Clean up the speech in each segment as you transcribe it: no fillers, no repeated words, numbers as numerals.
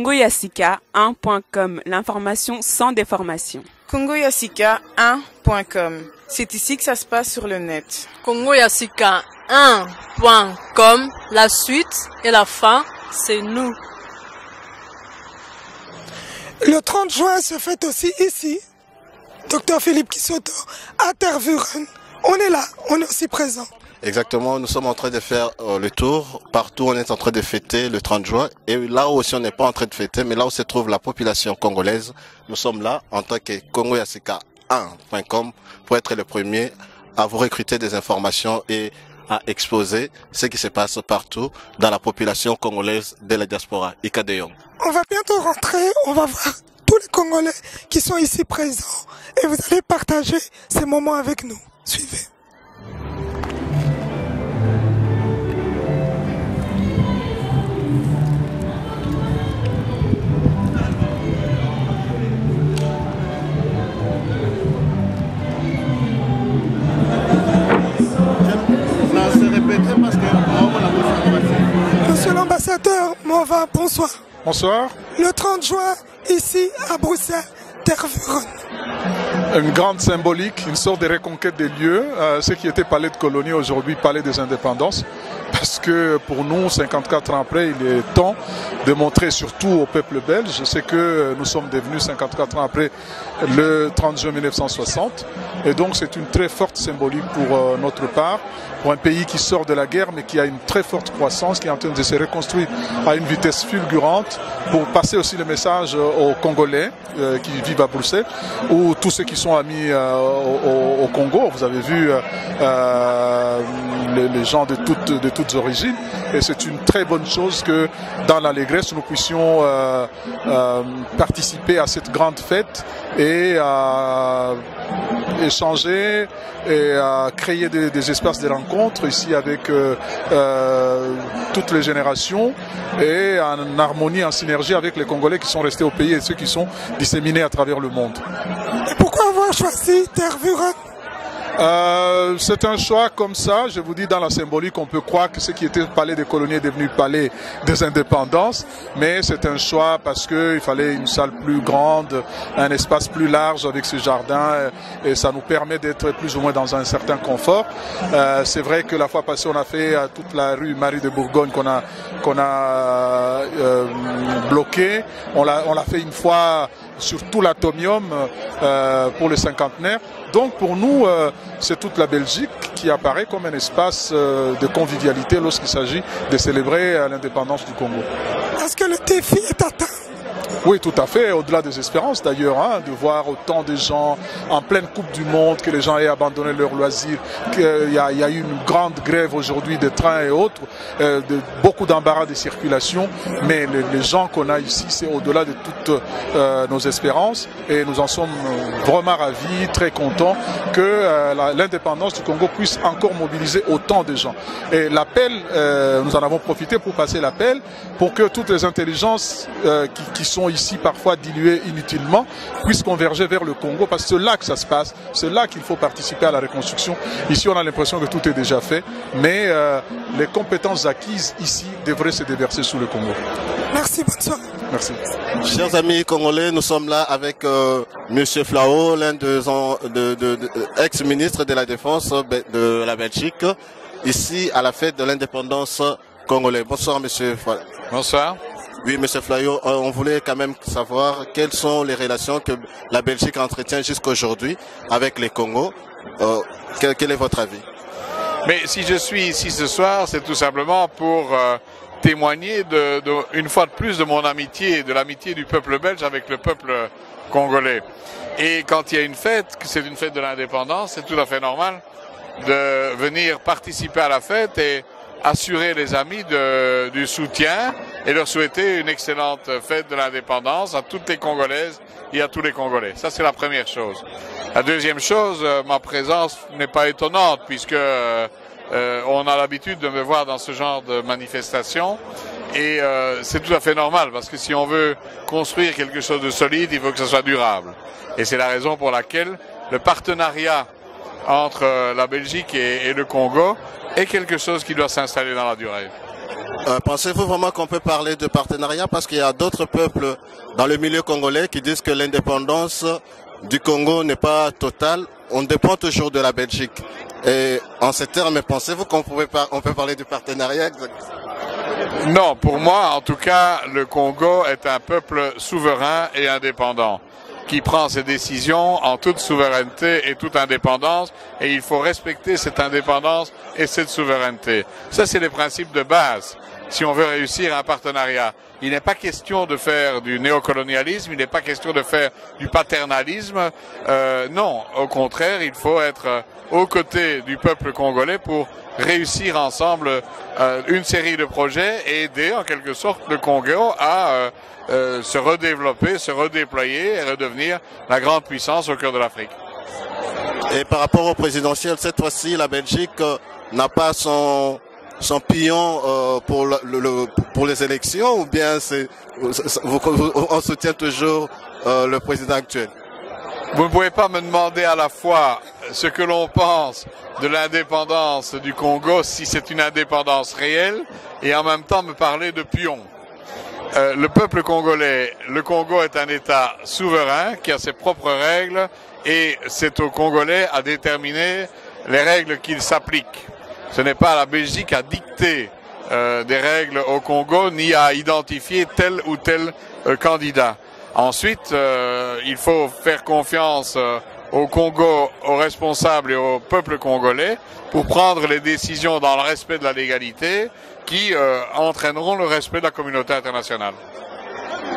congoyassika1.com, l'information sans déformation. congoyassika1.com, c'est ici que ça se passe sur le net. congoyassika1.com, la suite et la fin, c'est nous. Le 30 juin se fête aussi ici. Dr Philippe Kisoto, à Tervuren. On est là, on est aussi présent. Exactement, nous sommes en train de faire le tour. Partout, on est en train de fêter le 30 juin. Et là aussi, on n'est pas en train de fêter, mais là où se trouve la population congolaise, nous sommes là en tant que congoyassika1.com pour être le premier à vous recruter des informations et à exposer ce qui se passe partout dans la population congolaise de la diaspora. Ikadeyong. On va bientôt rentrer, on va voir tous les Congolais qui sont ici présents et vous allez partager ces moments avec nous. Suivez. Monsieur l'ambassadeur Mova, bonsoir. Bonsoir. Le 30 juin, ici à Bruxelles, Tervuren. Une grande symbolique, une sorte de reconquête des lieux. Ce qui était palais de colonie, aujourd'hui palais des indépendances. Parce que pour nous, 54 ans après, il est temps de montrer surtout au peuple belge ce que nous sommes devenus 54 ans après le 30 juin 1960. Et donc c'est une très forte symbolique pour notre part, pour un pays qui sort de la guerre mais qui a une très forte croissance, qui est en train de se reconstruire à une vitesse fulgurante, pour passer aussi le message aux Congolais qui vivent à Bruxelles, ou tous ceux qui sont amis au Congo. Vous avez vu les gens de toutes origines, et c'est une très bonne chose que dans l'allégresse nous puissions participer à cette grande fête et échanger et créer des espaces de rencontre ici avec toutes les générations, et en harmonie, en synergie avec les Congolais qui sont restés au pays et ceux qui sont disséminés à travers le monde. Et pourquoi avoir choisi Tervuren? C'est un choix comme ça. Je vous dis, dans la symbolique, on peut croire que ce qui était palais des colonies est devenu palais des indépendances, mais c'est un choix parce qu'il fallait une salle plus grande, un espace plus large avec ce jardin, et ça nous permet d'être plus ou moins dans un certain confort. C'est vrai que la fois passée, on a fait toute la rue Marie de Bourgogne qu'on a bloquée. On l'a fait une fois sur tout l'atomium pour le cinquantenaire. Donc pour nous, c'est toute la Belgique qui apparaît comme un espace de convivialité lorsqu'il s'agit de célébrer l'indépendance du Congo. Est-ce que le défi est atteint? Oui, tout à fait, au-delà des espérances d'ailleurs, de voir autant de gens en pleine Coupe du Monde, que les gens aient abandonné leurs loisirs, qu'il y a eu une grande grève aujourd'hui des trains et autres, beaucoup d'embarras de circulation, mais les gens qu'on a ici, c'est au-delà de toutes nos espérances, et nous en sommes vraiment ravis, très contents que l'indépendance du Congo puisse encore mobiliser autant de gens. Et l'appel, nous en avons profité pour passer l'appel, pour que toutes les intelligences qui sont ici parfois diluées inutilement puissent converger vers le Congo, parce que c'est là que ça se passe, c'est là qu'il faut participer à la reconstruction. Ici on a l'impression que tout est déjà fait, mais les compétences acquises ici devraient se déverser sous le Congo. Merci, bonne soirée. Merci. Chers amis congolais, nous sommes là avec Monsieur Flao, l'un des ex-ministres de la Défense de la Belgique, ici à la fête de l'indépendance congolaise. Bonsoir Monsieur Flao. Bonsoir. Oui, Monsieur Flayo, on voulait quand même savoir quelles sont les relations que la Belgique entretient jusqu'à aujourd'hui avec les Congos. Quel est votre avis? Mais si je suis ici ce soir, c'est tout simplement pour témoigner une fois de plus de mon amitié, de l'amitié du peuple belge avec le peuple congolais. Et quand il y a une fête, que c'est une fête de l'indépendance, c'est tout à fait normal de venir participer à la fête et assurer les amis du soutien et leur souhaiter une excellente fête de l'indépendance à toutes les Congolaises et à tous les Congolais. Ça, c'est la première chose. La deuxième chose, ma présence n'est pas étonnante puisque on a l'habitude de me voir dans ce genre de manifestation, et c'est tout à fait normal parce que si on veut construire quelque chose de solide, il faut que ce soit durable. Et c'est la raison pour laquelle le partenariat entre la Belgique et le Congo est quelque chose qui doit s'installer dans la durée. Pensez-vous vraiment qu'on peut parler de partenariat parce qu'il y a d'autres peuples dans le milieu congolais qui disent que l'indépendance du Congo n'est pas totale, on dépend toujours de la Belgique. Et en ces termes, pensez-vous qu'on peut parler du partenariat? Non, pour moi, en tout cas, le Congo est un peuple souverain et indépendant, qui prend ses décisions en toute souveraineté et toute indépendance, et il faut respecter cette indépendance et cette souveraineté. Ça, c'est les principes de base, si on veut réussir un partenariat. Il n'est pas question de faire du néocolonialisme, il n'est pas question de faire du paternalisme. Non, au contraire, il faut être aux côtés du peuple congolais pour réussir ensemble une série de projets et aider en quelque sorte le Congo à se redévelopper, se redéployer et redevenir la grande puissance au cœur de l'Afrique. Et par rapport au présidentiel, cette fois-ci, la Belgique n'a pas son pour les élections, ou bien on soutient toujours le président actuel? Vous ne pouvez pas me demander à la fois ce que l'on pense de l'indépendance du Congo, si c'est une indépendance réelle, et en même temps me parler de pion. Le peuple congolais, le Congo est un État souverain qui a ses propres règles, et c'est aux Congolais à déterminer les règles qu'ils s'appliquent. Ce n'est pas à la Belgique à dicter des règles au Congo, ni à identifier tel ou tel candidat. Ensuite, il faut faire confiance au Congo, aux responsables et au peuple congolais pour prendre les décisions dans le respect de la légalité qui entraîneront le respect de la communauté internationale.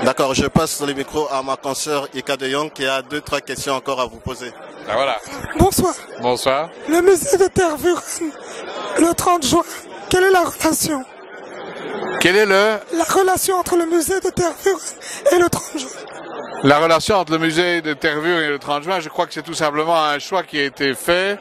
D'accord, je passe le micro à ma consoeur Ika de Jong qui a 2-3 questions encore à vous poser. Ah, voilà. Bonsoir. Bonsoir. Le musée de Tervuren, le 30 juin, quelle est la relation? Quelle est la relation entre le musée de Tervuren et le 30 juin? La relation entre le musée de Tervuren et le 30 juin, je crois que c'est tout simplement un choix qui a été fait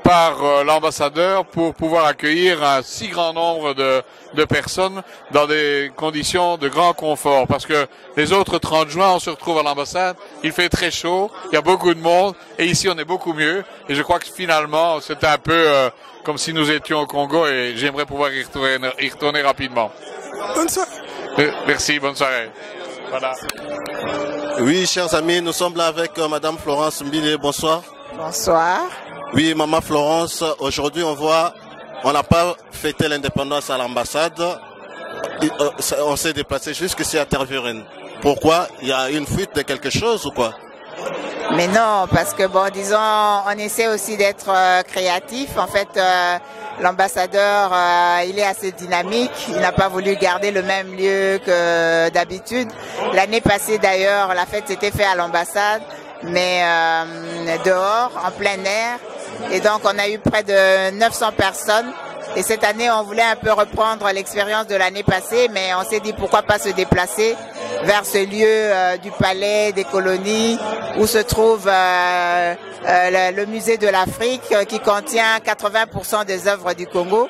par l'ambassadeur pour pouvoir accueillir un si grand nombre de personnes dans des conditions de grand confort. Parce que les autres 30 juin, on se retrouve à l'ambassade, il fait très chaud, il y a beaucoup de monde, et ici on est beaucoup mieux. Et je crois que finalement, c'est un peu comme si nous étions au Congo, et j'aimerais pouvoir y retourner rapidement. Bonne soirée. Merci, bonne soirée. Voilà. Oui, chers amis, nous sommes là avec Madame Florence Mbile. Bonsoir. Bonsoir. Oui, Maman Florence, aujourd'hui on n'a pas fêté l'indépendance à l'ambassade. On s'est déplacé jusqu'ici à Tervuren. Pourquoi? Il y a une fuite de quelque chose ou quoi? Mais non, parce que bon, disons, on essaie aussi d'être créatif. En fait, l'ambassadeur, il est assez dynamique. Il n'a pas voulu garder le même lieu que d'habitude. L'année passée, d'ailleurs, la fête s'était faite à l'ambassade, mais dehors, en plein air. Et donc, on a eu près de 900 personnes. Et cette année, on voulait un peu reprendre l'expérience de l'année passée, mais on s'est dit pourquoi pas se déplacer vers ce lieu du palais des colonies où se trouve le musée de l'Afrique qui contient 80% des œuvres du Congo.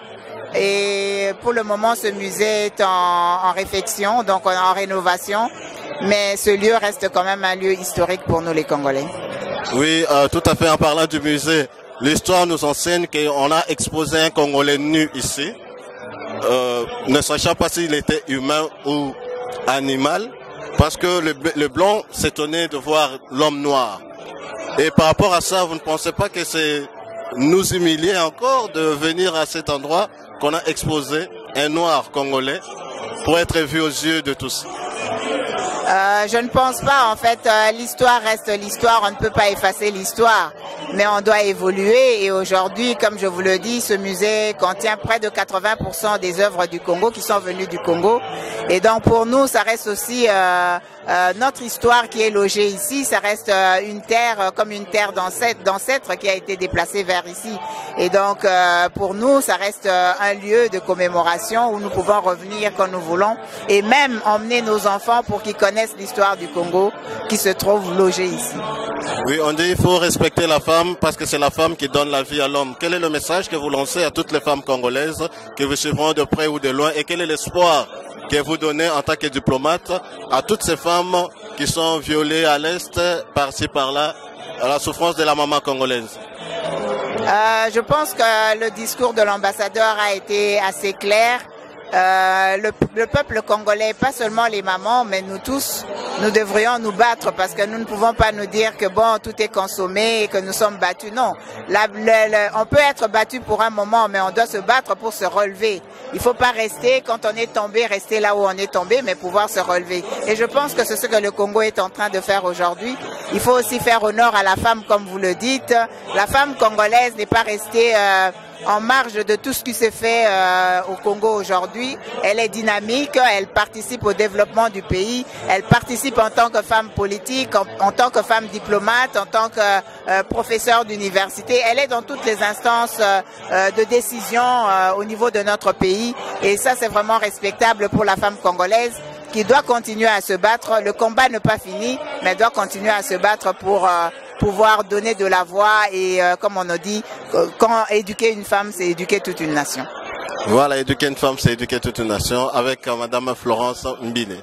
Et pour le moment, ce musée est en réfection, donc en rénovation. Mais ce lieu reste quand même un lieu historique pour nous les Congolais. Oui, tout à fait. En parlant du musée, l'histoire nous enseigne qu'on a exposé un Congolais nu ici, ne sachant pas s'il était humain ou animal, parce que le blanc s'étonnait de voir l'homme noir. Et par rapport à ça, vous ne pensez pas que c'est nous humilier encore de venir à cet endroit qu'on a exposé un noir congolais pour être vu aux yeux de tous? Je ne pense pas. En fait, l'histoire reste l'histoire. On ne peut pas effacer l'histoire. Mais on doit évoluer. Et aujourd'hui, comme je vous le dis, ce musée contient près de 80% des œuvres du Congo qui sont venues du Congo. Et donc, pour nous, ça reste aussi notre histoire qui est logée ici. Ça reste une terre comme une terre d'ancêtre qui a été déplacée vers ici. Et donc, pour nous, ça reste un lieu de commémoration où nous pouvons revenir quand nous voulons. Et même emmener nos enfants pour qu'ils connaissent l'histoire du Congo qui se trouve logée ici. Oui, on dit qu'il faut respecter la femme parce que c'est la femme qui donne la vie à l'homme. Quel est le message que vous lancez à toutes les femmes congolaises que vous suivront de près ou de loin et quel est l'espoir que vous donnez en tant que diplomate à toutes ces femmes qui sont violées à l'Est, par-ci, par-là, à la souffrance de la maman congolaise? Je pense que le discours de l'ambassadeur a été assez clair. le peuple congolais, pas seulement les mamans, mais nous tous, nous devrions nous battre parce que nous ne pouvons pas nous dire que bon, tout est consommé et que nous sommes battus. Non, on peut être battu pour un moment, mais on doit se battre pour se relever. Il ne faut pas rester, quand on est tombé, rester là où on est tombé, mais pouvoir se relever. Et je pense que c'est ce que le Congo est en train de faire aujourd'hui. Il faut aussi faire honneur à la femme, comme vous le dites. La femme congolaise n'est pas restée en marge de tout ce qui s'est fait au Congo aujourd'hui. Elle est dynamique, elle participe au développement du pays, elle participe en tant que femme politique, en tant que femme diplomate, en tant que professeure d'université. Elle est dans toutes les instances de décision au niveau de notre pays et ça c'est vraiment respectable pour la femme congolaise qui doit continuer à se battre. Le combat n'est pas fini, mais doit continuer à se battre pour pouvoir donner de la voix et comme on a dit, quand éduquer une femme, c'est éduquer toute une nation. Voilà, éduquer une femme, c'est éduquer toute une nation, avec Madame Florence Mbine.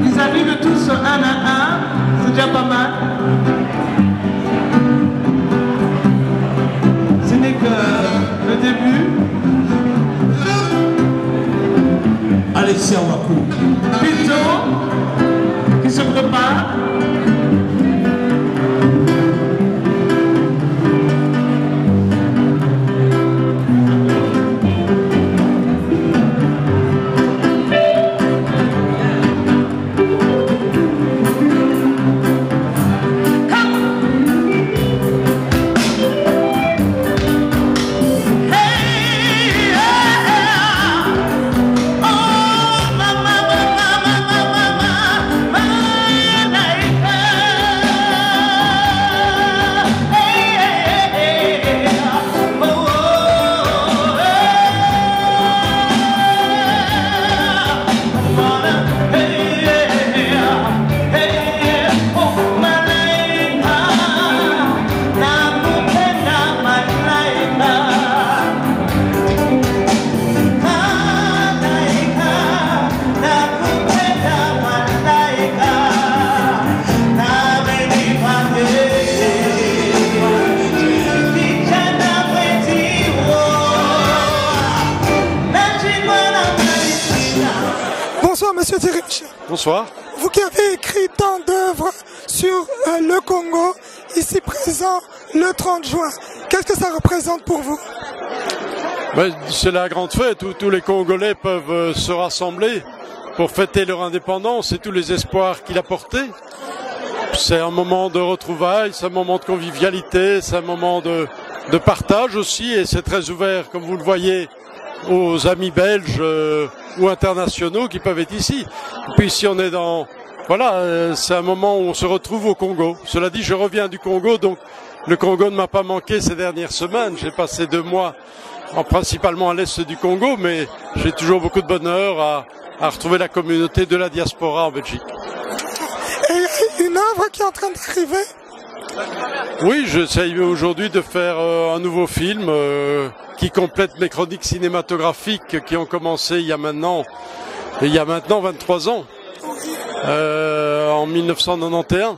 Ils arrivent tous un à un, c'est déjà pas mal. Ce n'est que le début. Alexia Wakou. Pinto, qui se prépare. Monsieur Thierry. Bonsoir. Vous qui avez écrit tant d'œuvres sur le Congo, ici présent le 30 juin, qu'est-ce que ça représente pour vous? C'est la grande fête où tous les Congolais peuvent se rassembler pour fêter leur indépendance et tous les espoirs qu'il a portés. C'est un moment de retrouvailles, c'est un moment de convivialité, c'est un moment de partage aussi et c'est très ouvert, comme vous le voyez, aux amis belges ou internationaux qui peuvent être ici. Et puis ici on est dans... Voilà, c'est un moment où on se retrouve au Congo. Cela dit, je reviens du Congo, donc le Congo ne m'a pas manqué ces dernières semaines. J'ai passé 2 mois principalement à l'est du Congo, mais j'ai toujours beaucoup de bonheur à retrouver la communauté de la diaspora en Belgique. Et une œuvre qui est en train d'arriver Oui, j'essaye aujourd'hui de faire un nouveau film qui complète mes chroniques cinématographiques qui ont commencé il y a maintenant 23 ans, en 1991.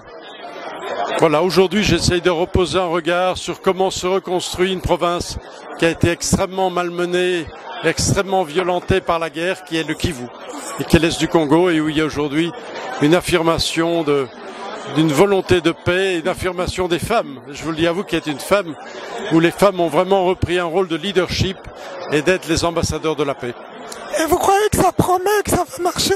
Voilà, aujourd'hui j'essaye de reposer un regard sur comment se reconstruit une province qui a été extrêmement malmenée, extrêmement violentée par la guerre, qui est le Kivu, et qui est l'Est du Congo, et où il y a aujourd'hui une affirmation d'une volonté de paix et une affirmation des femmes. Je vous le dis à vous qui êtes une femme, où les femmes ont vraiment repris un rôle de leadership et d'être les ambassadeurs de la paix. Et vous croyez que ça promet, que ça va marcher?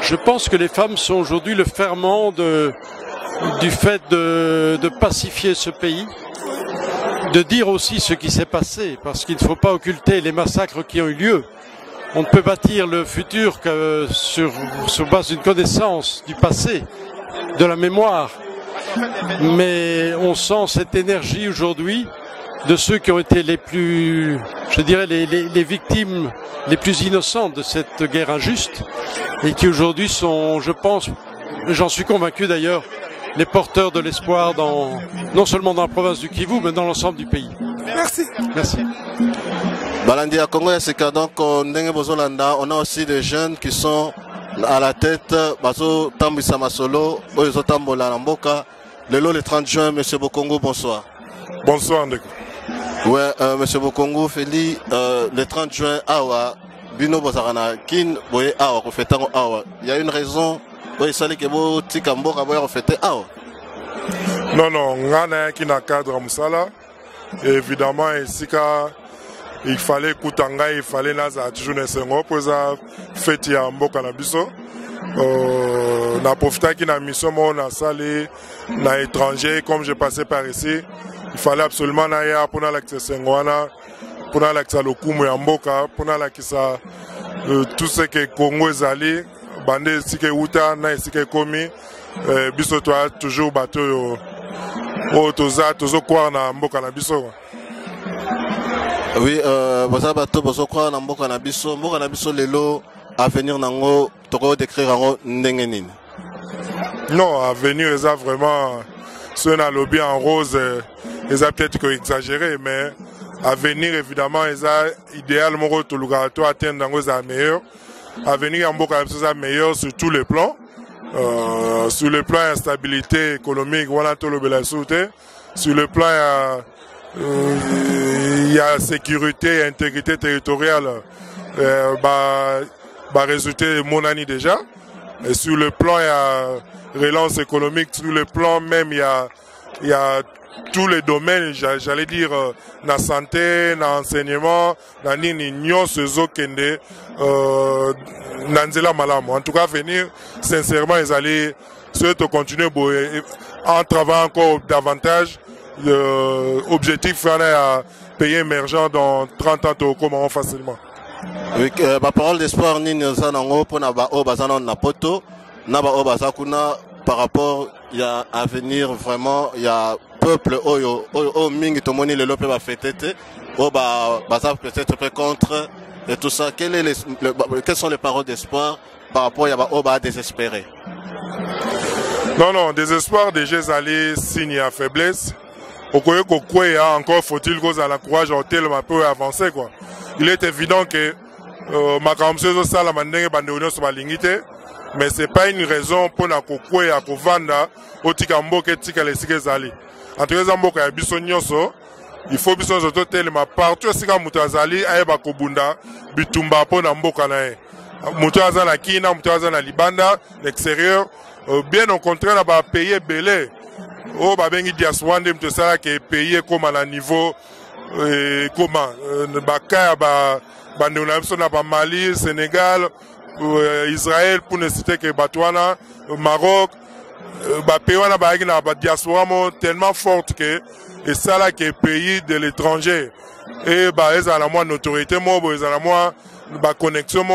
Je pense que les femmes sont aujourd'hui le ferment du fait de pacifier ce pays, de dire aussi ce qui s'est passé, parce qu'il ne faut pas occulter les massacres qui ont eu lieu. On ne peut bâtir le futur que sur base d'une connaissance du passé, de la mémoire. Mais on sent cette énergie aujourd'hui de ceux qui ont été les plus, je dirais, les victimes les plus innocentes de cette guerre injuste et qui aujourd'hui sont, je pense, j'en suis convaincu d'ailleurs, les porteurs de l'espoir non seulement dans la province du Kivu, mais dans l'ensemble du pays. Merci. Merci. Balandi à Congo Yasika, donc on a aussi des jeunes qui sont à la tête, Bazo Tambisa Masolo, Oyo Tambola Namboka. Le 30 juin, M. Bokongo, bonsoir. Bonsoir, Ndeko. Ouais, M. Bokongo, Feli, le 30 juin, Awa, Bino Bozarana, Kin, Boye Awa, refétant Awa. Il y a une raison, Boye Sali Kebo, Tikamboka, Boye refété Awa. Non, Ngana qui n'a cadre à Moussala. Évidemment, il fallait Koutanga, il fallait Naza, toujours Nessengo, pour ça, fêter à Mboka Nabiso. Na profité qui n'a mission na salé na étranger comme je passais par ici, il fallait absolument na pour l'accès ngwana pour l'accès lokumu ya mboka pour l'accès tout ce que Congo ezali bande sike uta na sike komi biso toi toujours bateau o tozo kwa na mboka na biso. Oui, baza bateau bozo kwa na mboka na biso lelo avenir nango toko décrire en ndengenine. Non, avenir est vraiment ce n'a lobby en rose, ils a peut-être exagéré, mais avenir évidemment ils a idéalement tout le gars to atteindre dans les meilleurs. Avenir en beaucoup de meilleur sur tous les plans, sur le plan instabilité économique, voilà tout le belasuté, sur le plan il y a sécurité, intégrité territoriale, résulter mon année déjà. Et sur le plan, il y a relance économique, sur le plan même, il y a tous les domaines, j'allais dire, la santé, l'enseignement, la nyon, ce kende, nanzela malamu. En tout cas, venir, sincèrement, ils allaient souhaiter continuer en travaillant encore davantage. L'objectif, c'est à payer émergent dans 30 ans, comment facilement. Oui, ma parole d'espoir ni nzanango pour na ba obazana na poto na ba obazakuna par rapport il y a à venir vraiment il y a peuple oyo mingi tomoni le lope va fêter oba baza peut-être contre et tout ça quelles sont les paroles d'espoir par rapport il y a ba oba désespéré. Non désespoir déjà aller signe à faiblesse okoye kokweya encore faut-il que la courage au tel un peu avancer quoi. Il est évident que mais ce n'est pas une raison pour la kokwe à kovanda au tikambo que tika les sikazali. En tout cas, il faut biso tellement partout sika mutazali ayeba kobunda bitumba po na mboka na e. Mutaza na Kina, mutaza na Libanda, l'extérieur, bien au contraire na ba payer belé. Oh ba bengi diaspora ndem to sala ke payer comme à la niveau comment bakaya ba Mali, Sénégal, Israël, pour ne citer que Batouana, Maroc, diaspora tellement forte que et ça là qui est pays de l'étranger et ils ont la moins autorité ils ont la moins connexion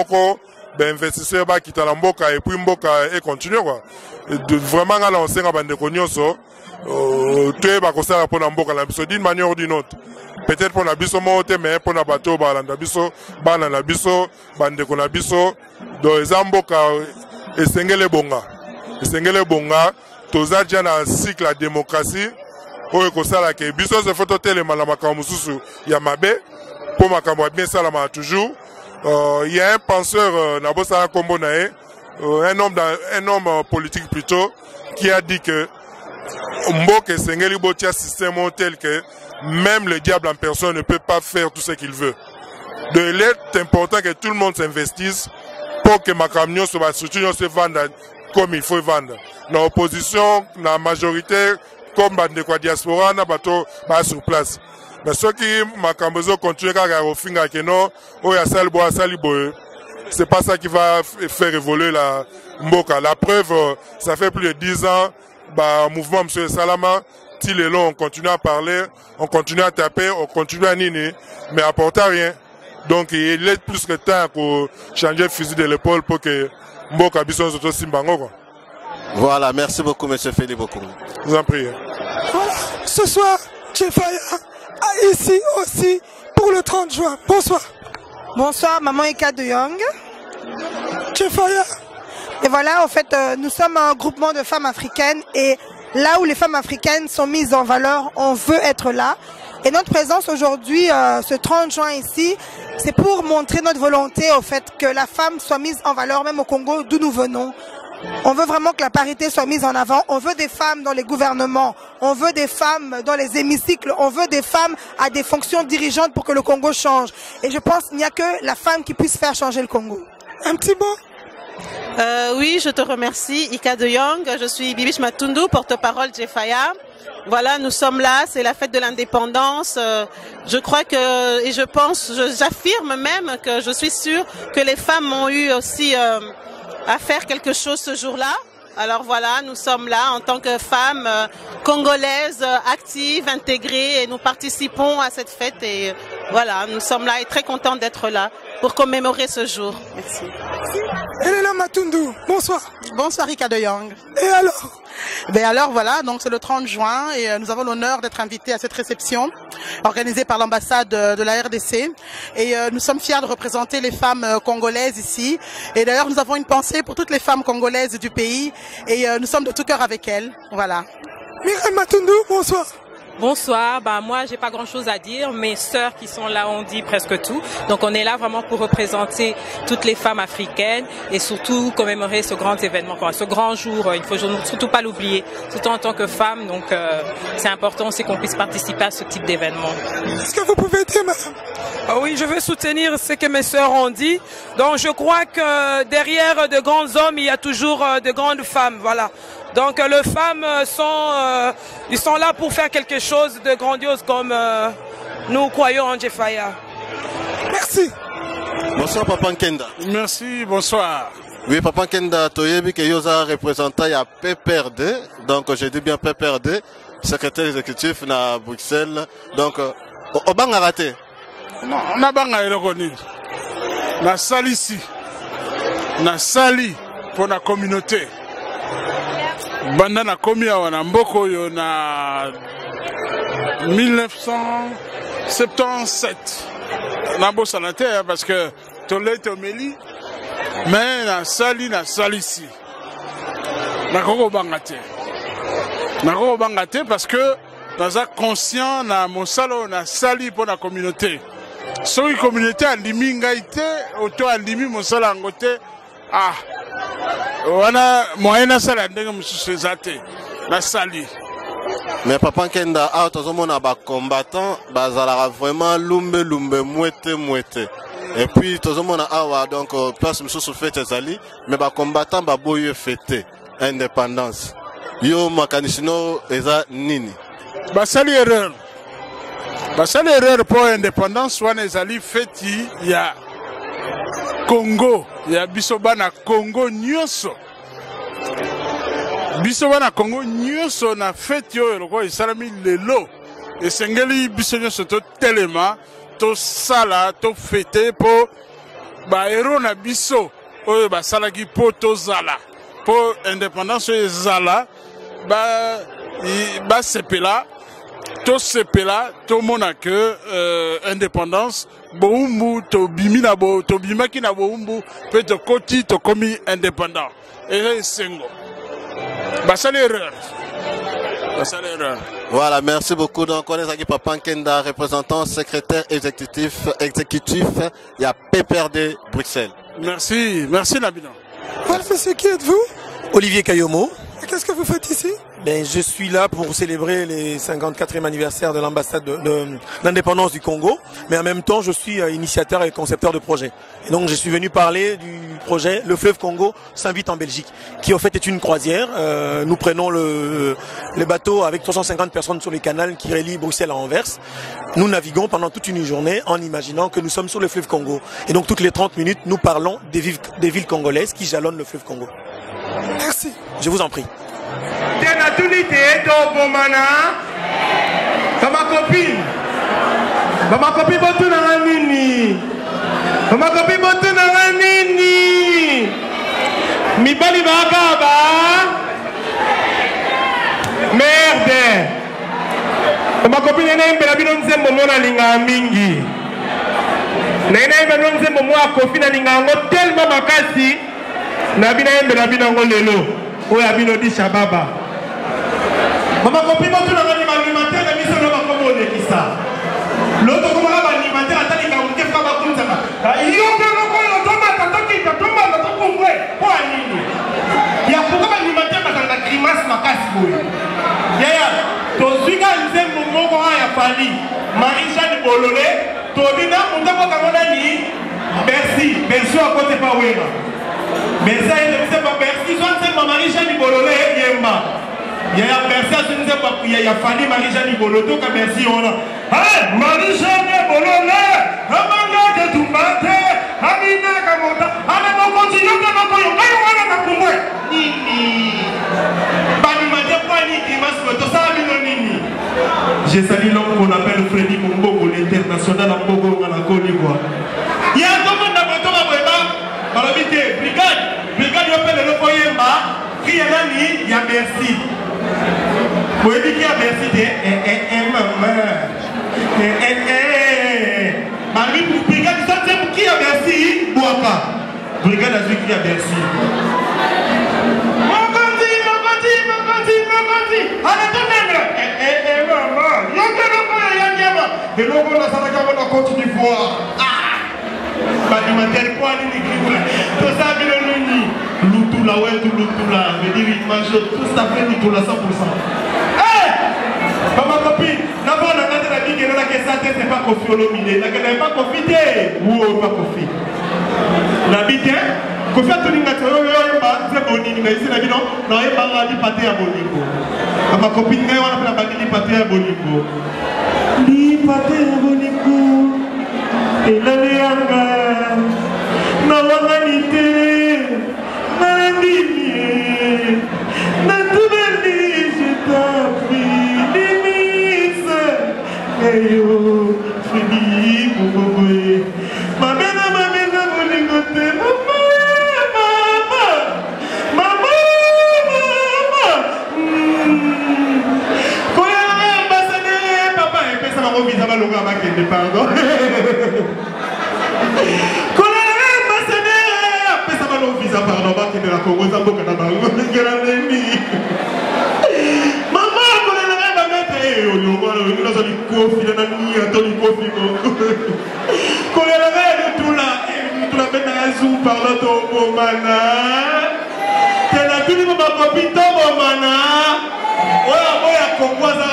investisseurs qui ta mboka et puis mboka et continue quoi vraiment à lancer un bande de cognoso tu es ça pour mboka d'une manière ou d'une autre. Peut-être pour la biso mote mais pour la bateau balanda biso balanda biso bande ko biso do ezamboka esengele bonga toza déjà na cycle la démocratie oyo kosala ke biso se faut totelema na makambo mosusu ya mabe po makambo ya bien salama toujours. Il y a un penseur na bosala kombo na ye, un homme politique plutôt, qui a dit que Mboke Sengeli botia système tel que même le diable en personne ne peut pas faire tout ce qu'il veut. Donc il est important que tout le monde s'investisse pour que ma camion soit structure se vende comme il faut vendre. Dans l'opposition, dans la majorité, comme dans la diaspora, na bato ba sur place. Mais ceux qui ma cambezo continue à refinga que non, c'est pas ça qui va faire évoluer la Mboka. La preuve, ça fait plus de 10 ans, bah mouvement M. Salama, il est long, on continue à parler, on continue à taper, on continue à niner, mais apporte rien. Donc il est plus que temps pour changer le fusil de l'épaule pour que Mboka Bisson soit aussi Simbango. Voilà, merci beaucoup M. Félix beaucoup. Je vous en prie. Voilà, ce soir, Jefaya ici aussi pour le 30 juin. Bonsoir. Bonsoir, maman Ika de Young. Jefaya. Et voilà, en fait, nous sommes un groupement de femmes africaines et là où les femmes africaines sont mises en valeur, on veut être là. Et notre présence aujourd'hui, ce 30 juin ici, c'est pour montrer notre volonté au fait que la femme soit mise en valeur, même au Congo d'où nous venons. On veut vraiment que la parité soit mise en avant. On veut des femmes dans les gouvernements. On veut des femmes dans les hémicycles. On veut des femmes à des fonctions dirigeantes pour que le Congo change. Et je pense qu'il n'y a que la femme qui puisse faire changer le Congo. Un petit mot? Oui, je te remercie, Ika de Young. Je suis Bibiche Matundu, porte-parole Jefaya. Voilà, nous sommes là, c'est la fête de l'indépendance. Je crois que, et je pense, j'affirme même que je suis sûre que les femmes ont eu aussi à faire quelque chose ce jour-là. Alors voilà, nous sommes là en tant que femmes congolaises, actives, intégrées, et nous participons à cette fête. Et voilà, nous sommes là et très contents d'être là pour commémorer ce jour. Merci. Elela Matundu, bonsoir. Bonsoir Ika de Young. Et alors? Ben alors voilà, donc c'est le 30 juin et nous avons l'honneur d'être invités à cette réception organisée par l'ambassade de la RDC et nous sommes fiers de représenter les femmes congolaises ici et d'ailleurs nous avons une pensée pour toutes les femmes congolaises du pays et nous sommes de tout cœur avec elles. Voilà. Mireille Matundu, bonsoir. Bonsoir, moi j'ai pas grand chose à dire, mes sœurs qui sont là ont dit presque tout, donc on est là vraiment pour représenter toutes les femmes africaines et surtout commémorer ce grand événement, ce grand jour, il faut surtout pas l'oublier, surtout en tant que femme, donc c'est important aussi qu'on puisse participer à ce type d'événement. Est-ce que vous pouvez dire madame? Oui, je veux soutenir ce que mes sœurs ont dit, donc je crois que derrière de grands hommes il y a toujours de grandes femmes, voilà. Donc les femmes ils sont là pour faire quelque chose de grandiose comme nous croyons en Jefaya. Merci. Bonsoir Papa Nkenda. Merci, bonsoir. Oui, Papa Nkenda, Toyebi que Yosa représentant ya PPRD, donc je dis bien PPRD, secrétaire exécutif na Bruxelles. Donc Obanga raté. Non, na banga elokoni. Na sali ici. Na sali pour la communauté. Banda na komi awa na mboko yo na 1977 na bosana te parce que tolé tomeli mais na sali ici na koko banga te parce que naza conscient na mosalo na sali pour la communauté soki communauté alimi ngai te oto alimi mosala yango te wana moyena sala ndenge mususu ezate na sali. Mais Papa Nkenda a tozomona ba combattant bazala vraiment lumbe mouette. Et puis tozomona awa donc place mususu fête ezali mais ba combattant ba boye fête indépendance. Yo makanisino eza nini? Basali erreur pour indépendance wana ezali fête ya Congo, ya bisoba na Congo nyonso. Bisoba na Congo nyonso na fête yo loko isalami lelo. Esengeli biso nyonso to telema, to sala, to fête po ba héros na biso oyo ba salaki po to zala. Po indépendance ezala ba sepela to sepela to mona que indépendance boumbu to bimina bo to bimaki na boumbu peut to koti to komi indépendant et sengo Voilà, merci beaucoup. Donc, on est avec Papa Nkenda, représentant secrétaire exécutif, il y a PPRD Bruxelles. Merci Nabina. Voilà, monsieur, qui êtes-vous? Olivier Kayomo. Qu'est-ce que vous faites ici? Je suis là pour célébrer les 54e anniversaire de l'ambassade d'indépendance du Congo, mais en même temps je suis initiateur et concepteur de projet. Et donc je suis venu parler du projet Le Fleuve Congo s'invite en Belgique, qui en fait est une croisière. Nous prenons le bateau avec 350 personnes sur les canaux qui relient Bruxelles à Anvers. Nous naviguons pendant toute une journée en imaginant que nous sommes sur le fleuve Congo. Et donc toutes les 30 minutes, nous parlons des villes congolaises qui jalonnent le fleuve Congo. Merci. Je vous en prie. Ma copine botu na nini? Ma copine botu na nini? Mibali bagaba. Merde. Ma copine ena imbela bino nzembo mona linga mingi. Na ena imbela nzembo mo akofi na linga ngo tellement makasi. Na bina imbela bino ngo lelo. Oya bino di shababa. Mama copine botu na alimentaire na miso no bakomo lekisa. L'autre comment alimentaire atali ka unke fa bakunzaka. Iyo bino ko yo tomata toki tomata tokungwe. Kwa nini? Ya pourquoi alimentaire batanga grimace makasi boye. Yaya, tozwika nzembo moko haya fali. Marie-Jeanne Bololé, tobina mutako kamona ni merci, merci à côté pa wena. Merci à merci soit Marie-Jeanne Bololé yemba. Yaya merci à ce nzembo ya fali Marie-Jeanne Bololé ka merci ona. Hey, Marie-Jeanne Bololé, amanga de tumbate, amina kamota, ana mokonzi yoka nakoyo, ayo wana nakumwe. Nini? Bani mate kwa ni kimasko to sa bino nini? Je salue l'homme qu'on appelle Freddy Mumbogo, l'international en Congo en Côte d'Ivoire. Il y a un homme dans le temps à Balobité, brigade y'appelle le Koyemba, qui est là, il y a merci. Vous voyez qui a merci, brigade qui a merci, Boaka. Brigade Azul qui a merci. Et l'on a sa Côte d'Ivoire. Ah! Alimentaire quoi, tout ça, Loutou la ouais, tout Loutou là. Je dis, il mange tout ça, fait Loutou là 100%. Hé! Ma copine, d'abord, on a dit que ça, c'est pas Kofi Olomide. On n'a pas profité. Ou pas Kofi. On habite, Kofi a tenu notre c'est bonini, mais ici, on n'a pas dit pâté à Bolingo. Ma copine, on a dit pâté à Bolingo. Li pâté à Bolingo. Et la léanga, na l'humanité, na l'indignité, na tout béni, je t'en prie, limite, et yo, Freddy, Mouboboé, ma mère, mon lingoté, maman, quand il y a un ambassadeur, papa, et puis ça va reviser à l'oga, ma quête, pardon. Visa pardon ba ke na Congo za boka na bango ngela nemi mama ko na ba mete yo yo ba no so di kofi na ni atoli kofi ko le re tout la bena azu parla to bomana te na tuni ba kopi to bomana oya Congo za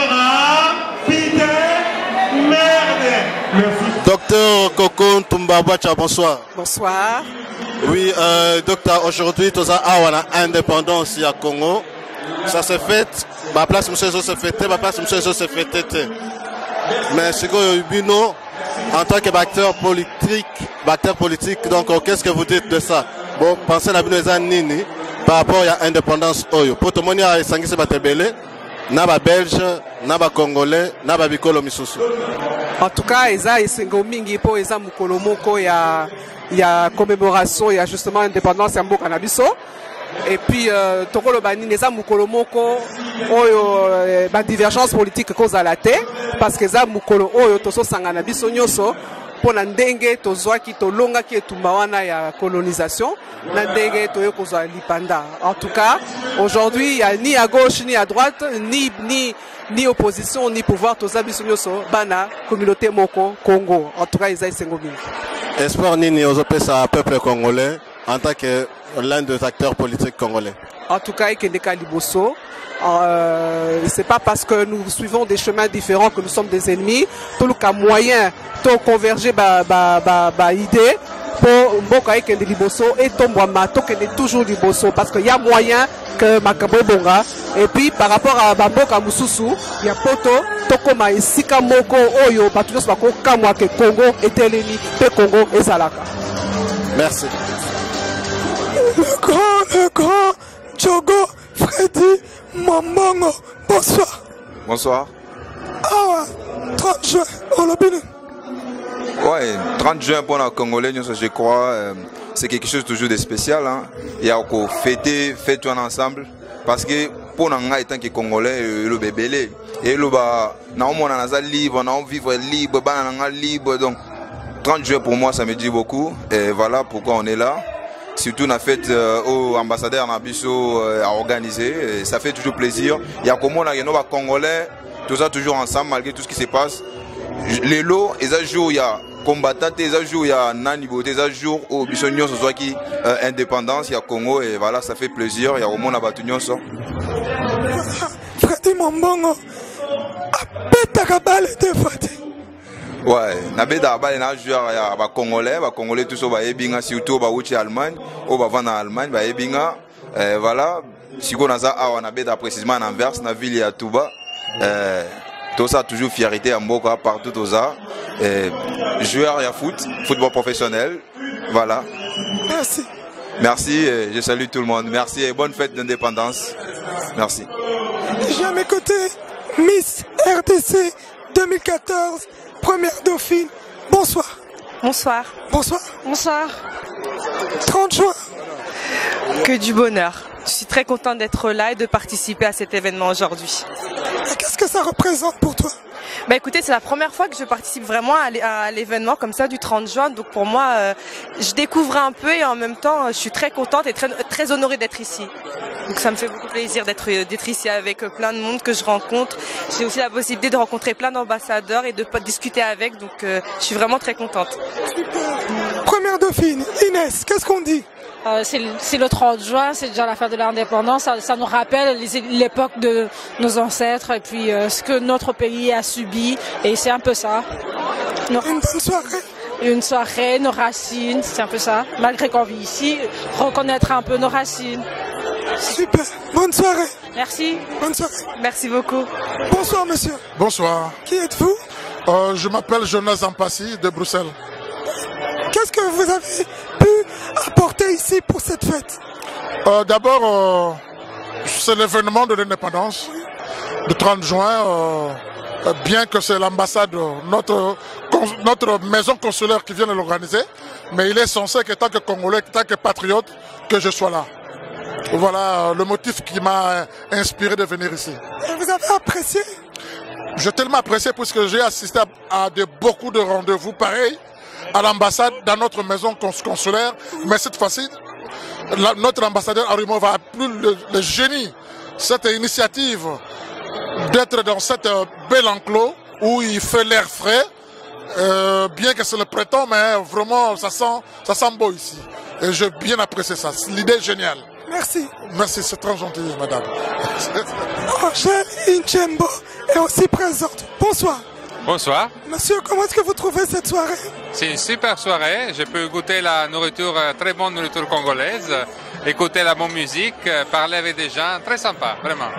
pite merde. Merci. Docteur Coco Ntumbabacha, bonsoir. Bonsoir. Oui, docteur, aujourd'hui, tout ça, on a indépendance à Congo. Ça s'est fait, ma place, monsieur, se fêtait, ma place, monsieur, se fêtait. Mais c'est que Bino, en tant que acteur politique, donc, qu'est-ce que vous dites de ça? Bon, pensez à Bino Nini par rapport à l'indépendance. Pour tout le monde, il y a Sangisi Batebele, Naba Belge, Naba Congolais, Naba Bikolo Misusu. En tout cas, Eza et Sengomingi, pour Eza Mukolomoko, il y a commémoration, il y a justement indépendance à Mboka Nabiso. Et puis, Tokolo Bani, Neza Mukolomoko, divergence politique cause à la terre, parce que Eza Mukolo, Toso Sanganabiso Nyoso, pour na ndenge tozwaki tolongaki etumba wana ya colonisation na ndenge toye kozwa lipanda. En tout cas, aujourd'hui il y a ni à gauche ni à droite, ni opposition ni pouvoir, toza biso nyonso bana communauté moko Congo. En tout cas, ils aient sengo mingi. Espoir nini ozopesa peuple congolais en tant que l'un des acteurs politiques congolais? En tout cas, Ikendeka Liboso, c'est pas parce que nous suivons des chemins différents que nous sommes des ennemis. Tout le cas moyen de converger idée pour Mboka Ikende Liboso et Tombouama, Tokende toujours Liboso parce qu'il y a moyen que Makabo Bonga. Et puis par rapport à Mboka Mususu, il y a Poto, Tokoma et Sika Moko, Oyo, Batunos Bako, Kamwa, Congo, et Teleni, Congo et Zalaka. Merci. Le grand Djogo Freddy Mamango. Bonsoir. Bonsoir. Ah, 30 juin, au Lobine. Ouais, 30 juin pour les Congolais, je crois, c'est quelque chose toujours de spécial. Hein. Il y a encore fêter ensemble. Parce que pour nous, étant que Congolais, le bébé, et le bas, nous sommes libres, nous vivons libres, libre. Donc, 30 juin pour moi, ça me dit beaucoup. Et voilà pourquoi on est là. Surtout, on a fait aux ambassadeurs Nabiso à organiser. Ça fait toujours plaisir. Il y a comment les Congolais, tout ça toujours ensemble, malgré tout ce qui se passe. Les lots, les jours, il y a combattants, les jours, il y a Nanibo, les jours où Bissonion se soit qui indépendance, il y a Congo, et voilà, ça fait plaisir. Il y a au moins la Batunion. Freddy Mambongo, Abetakabal de Freddy. Ouais, nabeda bale na joueur ya ba congolais tous ba ebinga surtout ba wuchi Allemagne, au ba vana Allemagne ba ebinga voilà, siko naza awa nabeda précisément en Anvers na ville ya Touba. Tout ça toujours fierté à Mboka partout tout ça. Joueur ya football professionnel. Voilà. Merci. Merci, je salue tout le monde. Merci et bonne fête d'indépendance. Merci. J'ai à mes côtés Miss RDC 2014. Première Dauphine, bonsoir. Bonsoir. Bonsoir. Bonsoir. 30 juin. Que du bonheur. Je suis très contente d'être là et de participer à cet événement aujourd'hui. Qu'est-ce que ça représente pour toi? Bah écoutez, c'est la première fois que je participe vraiment à l'événement comme ça du 30 juin. Donc pour moi, je découvre un peu et en même temps, je suis très contente et très honorée d'être ici. Donc ça me fait beaucoup plaisir d'être ici avec plein de monde que je rencontre. J'ai aussi la possibilité de rencontrer plein d'ambassadeurs et de discuter avec. Donc je suis vraiment très contente. Première Dauphine, Inès, qu'est-ce qu'on dit? C'est le 30 juin, c'est déjà la fête de l'indépendance. Ça nous rappelle l'époque de nos ancêtres et puis ce que notre pays a subi. Et c'est un peu ça. Une bonne soirée. Une soirée, nos racines, c'est un peu ça. Malgré qu'on vit ici, reconnaître un peu nos racines. Super, bonne soirée. Merci. Bonne soirée. Merci beaucoup. Bonsoir monsieur. Bonsoir. Qui êtes-vous? Je m'appelle Jonas Ampassi de Bruxelles. Qu'est-ce que vous avez pu apporter ici pour cette fête? D'abord, c'est l'événement de l'indépendance du 30 juin. Bien que c'est l'ambassade, notre maison consulaire qui vient de l'organiser, mais il est censé que tant que Congolais, tant que patriote, que je sois là. Voilà le motif qui m'a inspiré de venir ici. Et vous avez apprécié? J'ai tellement apprécié puisque j'ai assisté à beaucoup de rendez-vous pareils à l'ambassade, dans notre maison consulaire, mais cette fois-ci, notre ambassadeur Arimov a plus le génie, cette initiative d'être dans cette belle enclos où il fait l'air frais, bien que c'est le printemps, mais vraiment ça sent beau ici. Et j'ai bien apprécié ça, l'idée est géniale. Merci. Merci, c'est très gentil, madame. Angèle Inchembo est aussi présente. Bonsoir. Bonsoir. Monsieur, comment est-ce que vous trouvez cette soirée? C'est une super soirée. Je peux goûter la nourriture, très bonne nourriture congolaise, écouter la bonne musique, parler avec des gens, très sympa, vraiment.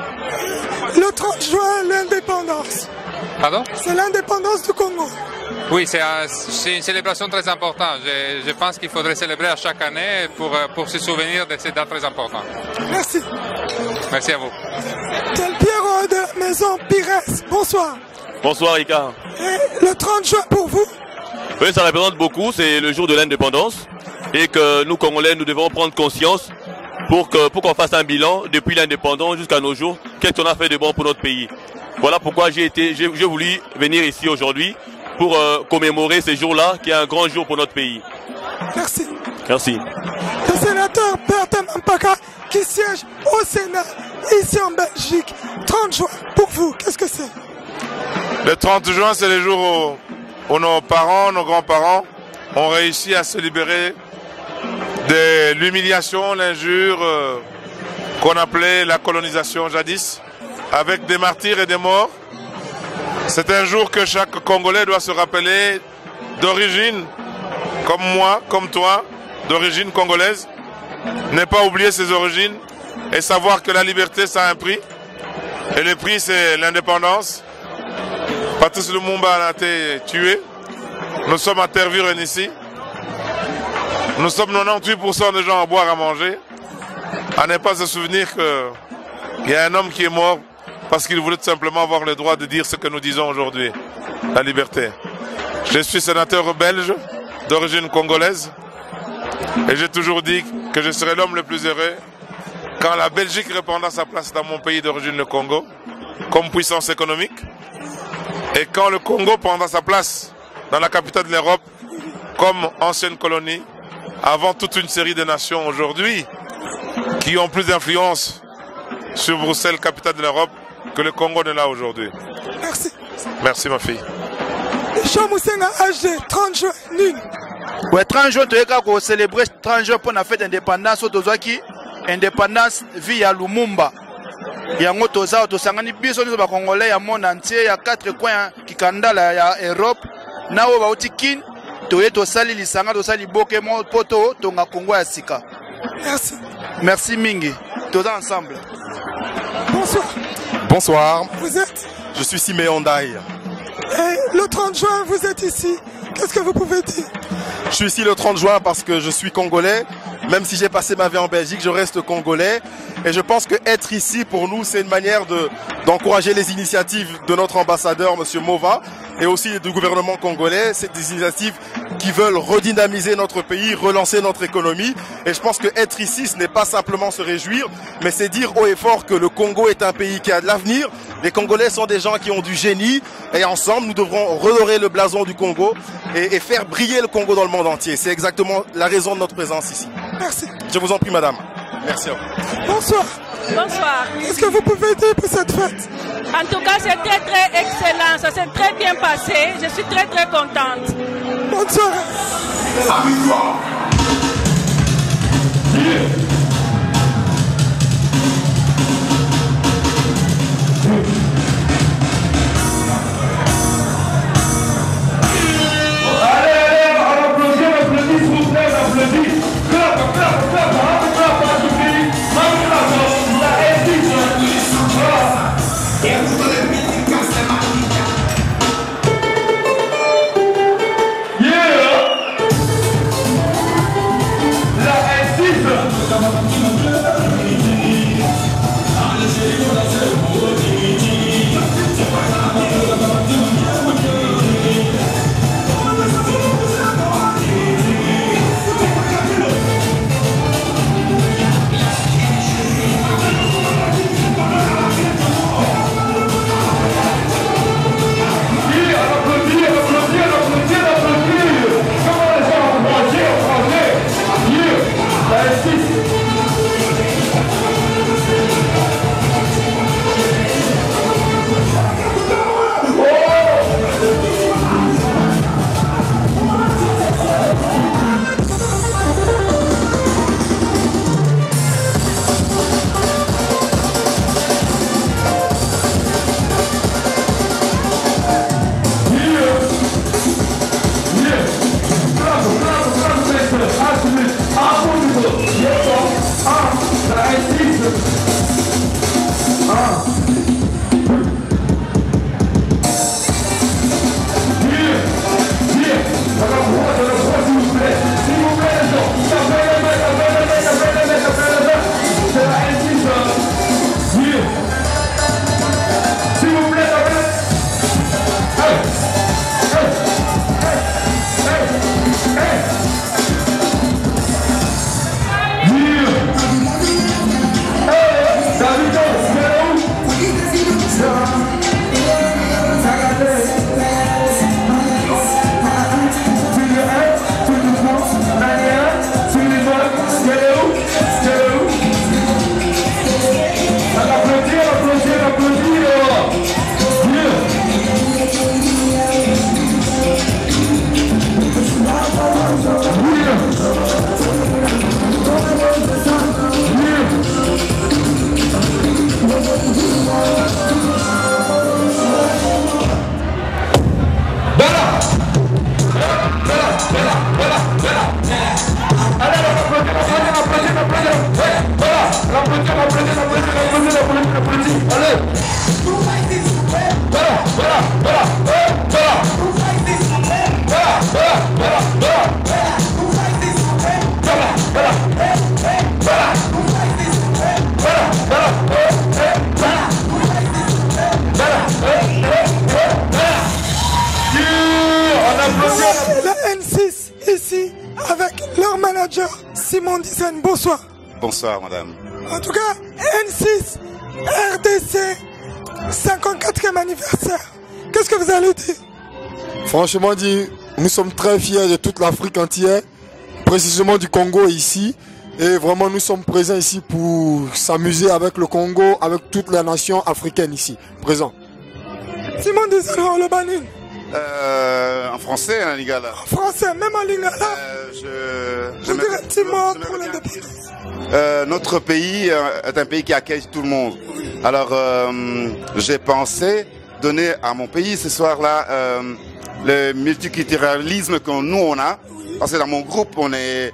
Le 30 juin, l'indépendance. Pardon? C'est l'indépendance du Congo. Oui, c'est une célébration très importante. Je pense qu'il faudrait célébrer à chaque année pour se souvenir de cette date très importante. Merci. Merci à vous. Del Piero de la maison Pires, bonsoir. Bonsoir Ika. Et le 30 juin pour vous? Oui, ça représente beaucoup, c'est le jour de l'indépendance et que nous Congolais, nous devons prendre conscience pour qu'on fasse un bilan depuis l'indépendance jusqu'à nos jours, qu'est-ce qu'on a fait de bon pour notre pays. Voilà pourquoi j'ai voulu venir ici aujourd'hui pour commémorer ce jour-là, qui est un grand jour pour notre pays. Merci. Merci. Le sénateur Bertin Mpaka qui siège au Sénat ici en Belgique. 30 juin, pour vous, qu'est-ce que c'est? Le 30 juin, c'est le jour où nos parents, nos grands-parents ont réussi à se libérer de l'humiliation, l'injure qu'on appelait la colonisation jadis, avec des martyrs et des morts. C'est un jour que chaque Congolais doit se rappeler d'origine, comme moi, comme toi, d'origine congolaise. Ne pas oublier ses origines et savoir que la liberté, ça a un prix. Et le prix, c'est l'indépendance. Patrice Lumumba a été tué. Nous sommes à Tervuren ici. Nous sommes 98% de gens à boire, à manger. À ne pas se souvenir qu'il y a un homme qui est mort parce qu'il voulait tout simplement avoir le droit de dire ce que nous disons aujourd'hui. La liberté. Je suis sénateur belge d'origine congolaise. Et j'ai toujours dit que je serai l'homme le plus heureux quand la Belgique reprendra sa place dans mon pays d'origine, le Congo, comme puissance économique. Et quand le Congo prendra sa place dans la capitale de l'Europe, comme ancienne colonie, avant toute une série de nations aujourd'hui qui ont plus d'influence sur Bruxelles, capitale de l'Europe, que le Congo ne l'a aujourd'hui. Merci. Merci ma fille. Jean Moussenga, AG, 30 juin, Nîmes. Ouais, 30 juin, tu as célébré 30 juin pour la fête d'indépendance, indépendance via Lumumba. Il y a un autre chose, tu as des Congolais, il y a monde entier, il y a 4 coins qui candident à l'Europe. Na o bautikin toye to sali lisanga to sali bokemo poto tonga Congo ya sika. Merci. Merci mingi. Tous ensemble. Bonsoir. Bonsoir. Vous êtes? Je suis Siméon Daï. Et le 30 juin, vous êtes ici. Qu'est-ce que vous pouvez dire? Je suis ici le 30 juin parce que je suis congolais. Même si j'ai passé ma vie en Belgique, je reste congolais. Et je pense que être ici, pour nous, c'est une manière d'encourager les initiatives de notre ambassadeur, M. Mova, et aussi du gouvernement congolais. C'est des initiatives qui veulent redynamiser notre pays, relancer notre économie. Et je pense que être ici, ce n'est pas simplement se réjouir, mais c'est dire haut et fort que le Congo est un pays qui a de l'avenir. Les Congolais sont des gens qui ont du génie. Et ensemble, nous devrons redorer le blason du Congo et faire briller le Congo dans le monde entier. C'est exactement la raison de notre présence ici. Merci. Je vous en prie, madame. Merci à vous. Bonsoir. Bonsoir. Qu'est-ce que vous pouvez dire pour cette fête? En tout cas, c'est très très excellent. Ça s'est très bien passé. Je suis très très contente. Bonne soirée. Allez. La N6 ici avec leur manager Simon Dizaine. Bonsoir. Bonsoir madame. En tout cas, N6 RDC 54e anniversaire. Qu'est-ce que vous allez dire? Franchement dit, nous sommes très fiers de toute l'Afrique entière, précisément du Congo ici. Et vraiment nous sommes présents ici pour s'amuser avec le Congo, avec toute la nation africaine ici, présent. Simon Dizaine en Lobanine. En français, hein, Lingala. En français, même en Lingala. Je dirais un petit mot pour l'indépendance. Notre pays est un pays qui accueille tout le monde. Alors, j'ai pensé donner à mon pays ce soir-là le multiculturalisme que nous on a. Parce que dans mon groupe, on est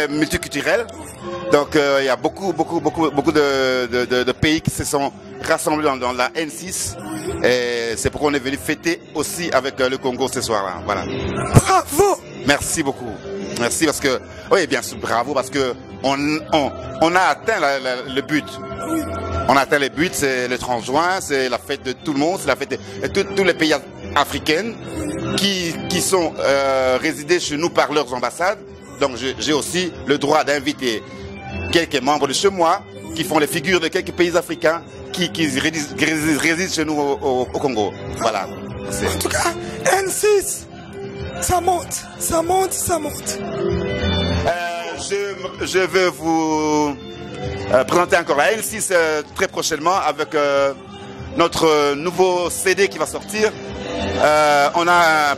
multiculturel. Donc, il y a beaucoup de pays qui se sont rassemblés dans la N6 et c'est pourquoi on est venu fêter aussi avec le Congo ce soir-là. Voilà. Bravo. Merci beaucoup. Merci parce que, oui bien sûr, bravo parce que on a atteint le but. On a atteint le but, c'est le 30 juin, c'est la fête de tout le monde, c'est la fête de tous les pays africains qui sont résidés chez nous par leurs ambassades. Donc j'ai aussi le droit d'inviter quelques membres de chez moi qui font les figures de quelques pays africains qui résident chez nous au Congo. Voilà. En tout cas, N6, ça monte, ça monte, ça monte. Je vais vous présenter encore la N6 très prochainement avec notre nouveau CD qui va sortir. On a un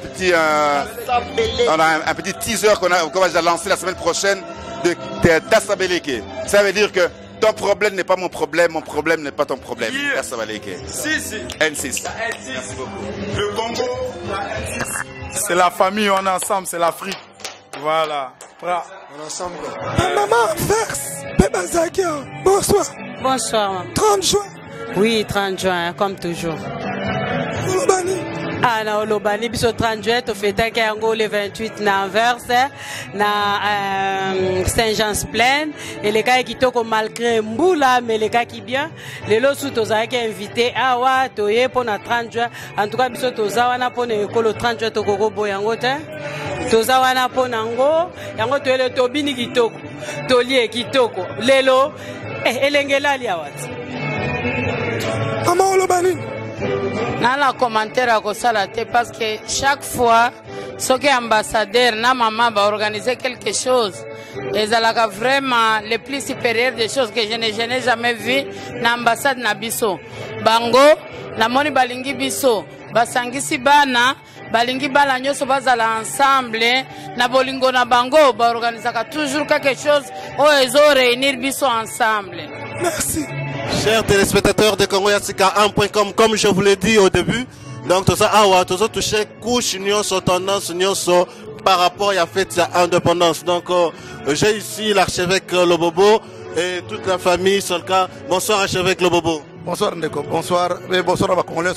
petit teaser qu'on va déjà lancer la semaine prochaine de Tasabeleke. Ça veut dire que ton problème n'est pas mon problème n'est pas ton problème. Tasabeleke. N6. Merci beaucoup. Le Congo, c'est la famille, on est ensemble, c'est l'Afrique. Voilà. On est ensemble. Maman, verse, Bébé Zakia. Bonsoir. Bonsoir. 30 juin. Oui, 30 juin, comme toujours. Ah, na Olobani, biso 30 juin, to fêta ki yango le 28 na Anvers, na Saint-Jean-Plaine, et les cas qui toko malgré Mboula, mais les cas qui bien, les lots sous toza qui invité, ah wa, toye pour na 30 juin, en tout cas biso toza wana pour ne ko le 30 juin toko go boyango te, toza wana pour nango, yango toye le tobini kitoko, tolie kitoko, lelo, elengela liawat. Maman Olobani. Dans la commentaire à Kosalate parce que chaque fois, ceux qui sont ambassadeurs, na maman va organiser quelque chose. Et ça là vraiment le plus supérieur des choses que je n'ai jamais vu na ambassade na biso. Bango, na moni balingi biso, basangisi bana, balingi bala nyoso bazala ensemble, na bolingo na bango ba organiser toujours quelque chose où ils ont réunir biso ensemble. Merci. Chers téléspectateurs de Congo Yatsika 1.com, comme je vous l'ai dit au début, donc tout ça, tout ça touché couche, sur tendance, par rapport à la fête de l'indépendance. Donc, j'ai ici l'archevêque Lobobo et toute la famille sur le cas. Bonsoir archevêque Lobobo. Bonsoir Ndeko, bonsoir. Bonsoir à la Congolais,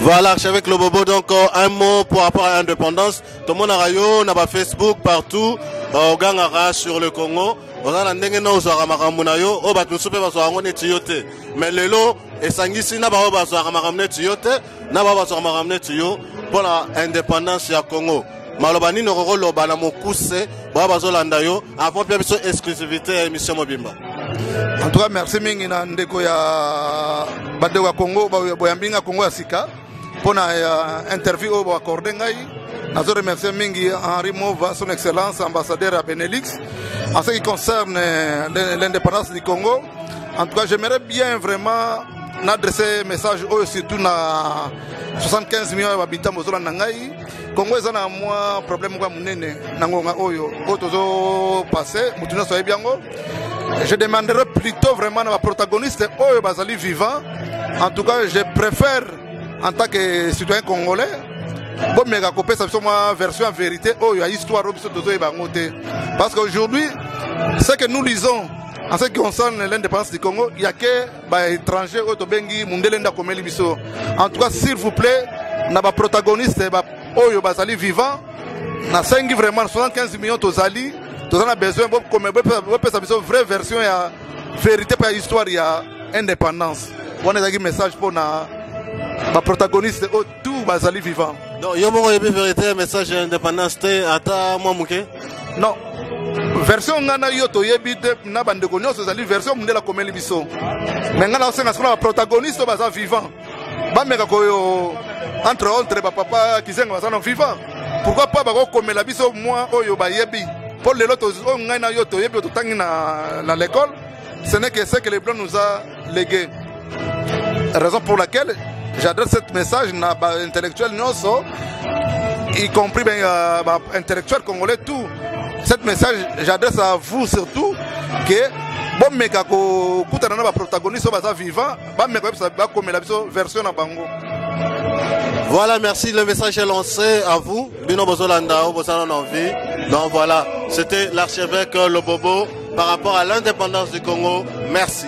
voilà, archevêque Lobobo, donc un mot par rapport à l'indépendance. Tout le monde a rayon, on a Facebook partout, au Gangara sur le Congo. On a ndenge na ozara makambo na yo o batu supe bazwa ngo neti yote mais lelo esangisi na ba bazwa makambo neti yote na ba bazwa makambo neti yo pour la indépendance ya Congo maloba nini roko loba na mokuse ba bazolanda yo avant pia biso exclusivité ya émission Mobimba. En tout cas merci mingi na ndeko ya badeko ya Congo boyambinga Congo ya sika pour na interview o accordé ngai. Je remercie Mingi Henri Mova, son excellence ambassadeur à Benelux. En ce qui concerne l'indépendance du Congo, en tout cas, j'aimerais bien vraiment adresser un message surtout à 75 millions d'habitants de Nangai. Congo est un problème je demanderais plutôt vraiment à protagoniste vivant. En tout cas, je préfère, en tant que citoyen congolais, bon mega copé ça ma version en vérité oh il y a histoire parce qu'aujourd'hui ce que nous lisons en ce qui concerne l'indépendance du Congo, il n'y a que les étrangers au Tobengi, Mundelenda Komeli Biso. En tout cas, s'il vous plaît, na ba protagoniste oyo bazali vivant, na sengi vraiment 75 millions tozali, tozana besoin comme une vraie version ya vérité pour l'histoire ya indépendance. On a un message pour na ba protagoniste au tout bazali vivant. Donc yo moko yebi vérité message indépendance te ata moi muke. Non. Version ngana yo to yebi de na bande ko nyonso zali version mundela komeli biso mais ngana osenga sona protagoniste baza vivant ba meka ko yo entre ba papa kizenga baza vivant pourquoi pas ba ko komela biso moi oyo ba yebi pour les lotos o ngana yo to yebi to tangi na l'école ce n'est que ce que les blancs nous a légué, raison pour laquelle j'adresse ce message na ba intellectuel nyonso y compris ben ba intellectuel congolais tout. Cet message, j'adresse à vous surtout que bon meka ko kutana na ba protagoniste baza vivant, ba meka ba comme la version na bango. Voilà, merci, le message est lancé à vous. Bino Bozolanda, Bozana envie. Donc voilà, c'était l'archevêque Lobobo par rapport à l'indépendance du Congo. Merci.